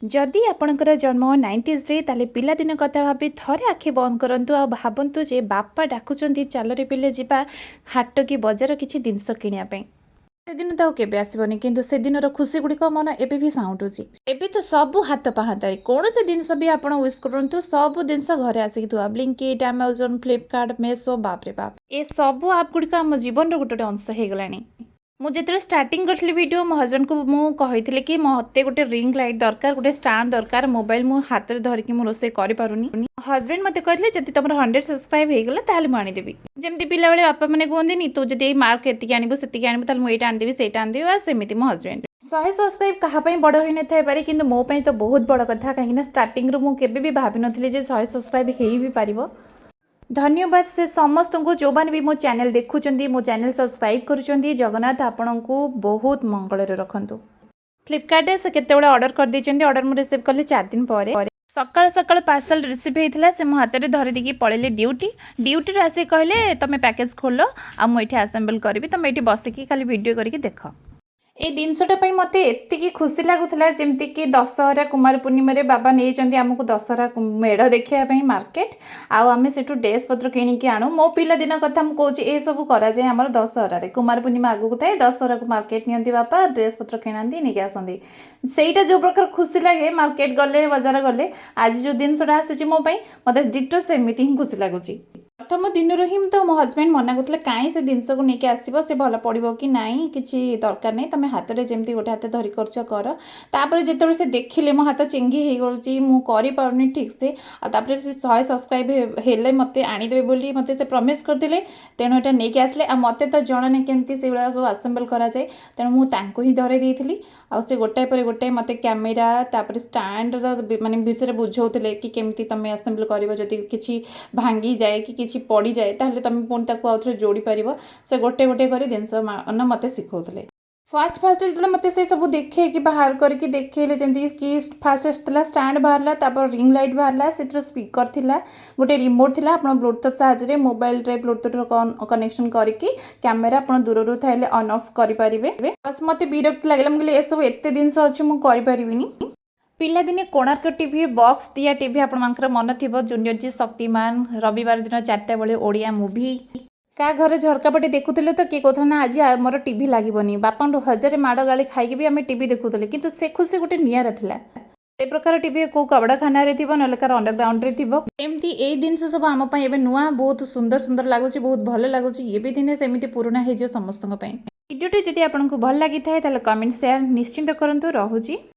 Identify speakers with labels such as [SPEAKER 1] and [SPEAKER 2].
[SPEAKER 1] जदि आपणकर जन्म 90s रे ताले पिलादिन कथा भाबी थरे आखि बंद करंतु आ भाबंतु जे बापा डाकुचंती चालरे पिले जिबा हाट की बजार किछि जिनस किनिया पे सेदिन तो केबे आसबनी किंतु सेदिनर खुशी गुड़िक मन एबे भी साउंटुची एबे तो सबु हाथ पाहांतारी कौन से जिनस भी आपण विश करंतु सबु जिनस घरे आसिक थुआ ब्लिंकिट अमेजन फ्लिपकार्ट मेसो बाप रे बाप ए सबु आप गुड़िक आम जीवन गोटे अंश हो गलानी मुझे स्टार्टिंग करी वीडियो मो हजबैंड को मुझे कि मते गोटे रिंग लाइट दरकार गोटे स्टांड दरकार मोबाइल मु हाथ में धरिकी मु रोसे करि पारुनी हजबैंड मते कहले जदि तुम 100 सब्सक्राइब हो गला ताले मु आनीदेवी जमती पिला बेले बापा मैंने कहते तू जब मार्क एति आनबू से आनबू ताले मुझे आनीदेवी से आनीदेवी बस सेमती मो हजबैंड 100 सब्सक्राइब कहापाई बड़ हो न थाई पारे कि मोपाई तो बहुत बड़ कथा कहीं स्टार्टिंग रू मुझे भी भाभी नी 100 सब्सक्राइब हो भी पार धन्यवाद से समस्त को जो मैंने भी मो चैनल देखुं मो चैनल सब्सक्राइब करुँच जगन्नाथ आपण को बहुत मंगल रखु फ्लिपकार्ट से केते ऑर्डर कर देछंती ऑर्डर मु रिसीव कले 4 दिन पर सकाल सकाल पार्सल रिसीव होता से मो हाथ में धरिदी पलैली ड्यूटी आसे कहले तुम पैकेज खोल आ मुझे आसेम्बल करी तुम ये बसिकी खाली वीडियो करके देख ए जिनसटा मत एति खुशी लगुला जमीक दशहरा कुमार पूर्णिम बाबा नहीं आमको दशहरा मेढ़ देखापी मार्केट आम से ड्रेस पत्र किणिकी आणु मो पिला दिन कथा मुझे ये सब कराए आम दशहर कुमार पूर्णिमा आगू थाए दशहरा को मार्केट नियंती बापा ड्रेस पत्र किणती नहीं आसती सेटा जो प्रकार खुशी लगे मार्केट गले बाजार गले आज जो जिनसटा आसी मोपाई मत डिटो सेमती ही खुशी लगुच प्रथम दिन ही तो मो हजबैंड मना करते कहीं से जिनस को लेकिन आसो से भल पड़ो कि नाई किसी दरकार नहीं तुम हाथ में जमी गोटे हाथ धरी कर जो से देखिले मो हाथ चेंगी हो गई ठीक से आपर 100 सब्सक्राइब हेले मत आनीदेवे बोली मत से प्रमिश करते तेणु यहाँ नहीं आसले मत तो जना नहीं केमती से सब आसेम्बल कराए तेणु मुझे ही धरे देती आ से गोटाए पर गोटाए मत कैमेरा तापर स्टैंड माने विषय बुझाऊे कि केमती तुम आसेम्बल कर जदि किसी भांगी जाए कि किसी पड़ जाए ताहले तुम पुणी आउ थे जोड़ी पार से गोटे गोटे कर जिनस मत शिखाऊे फास्ट जो मत से सब देखे कि बाहर करके देखले जमी कि फास्ट आसला स्टैंड बाहरला तापर रिंग लाइट बाहरला से स्पीकर थिला गोटे रिमोट थिला आपण ब्लूटूथ साहाय्य मोबाइल रे ब्लूटूथ कनेक्शन करके कैमेरा आपण दूर थाइले ऑन ऑफ करि परिबे बस मते विरक्त लागला मुझे ये सब एते दिन अछि मु करि परिबिनी पिलादिने कोणार्क टीवी बॉक्स दिया टीवी आपंकर मन थी जूनियर जी शक्तिमान रविवार दिन 4टा बेले ओडिया मुवी क्या घर झरका पटे देखुले तो किए कहता ना आज आमर टीवी लगे बापा 1000 माड़ गाड़ी खाई भी आम टीवी देखुले कि से खुशी गोटे निरा से प्रकार टीवी को कबड़ा खाना ना कार अंडरग्राउंड एमती यही जिन सब आम नुआ बहुत सुंदर सुंदर लगुच बहुत भल लगुच ये भी दिने सेमती पुराणा हो समस्त वीडियोटी जदि आपको भल लगी था कमेंट शेयर निश्चिंत करूँ रोची।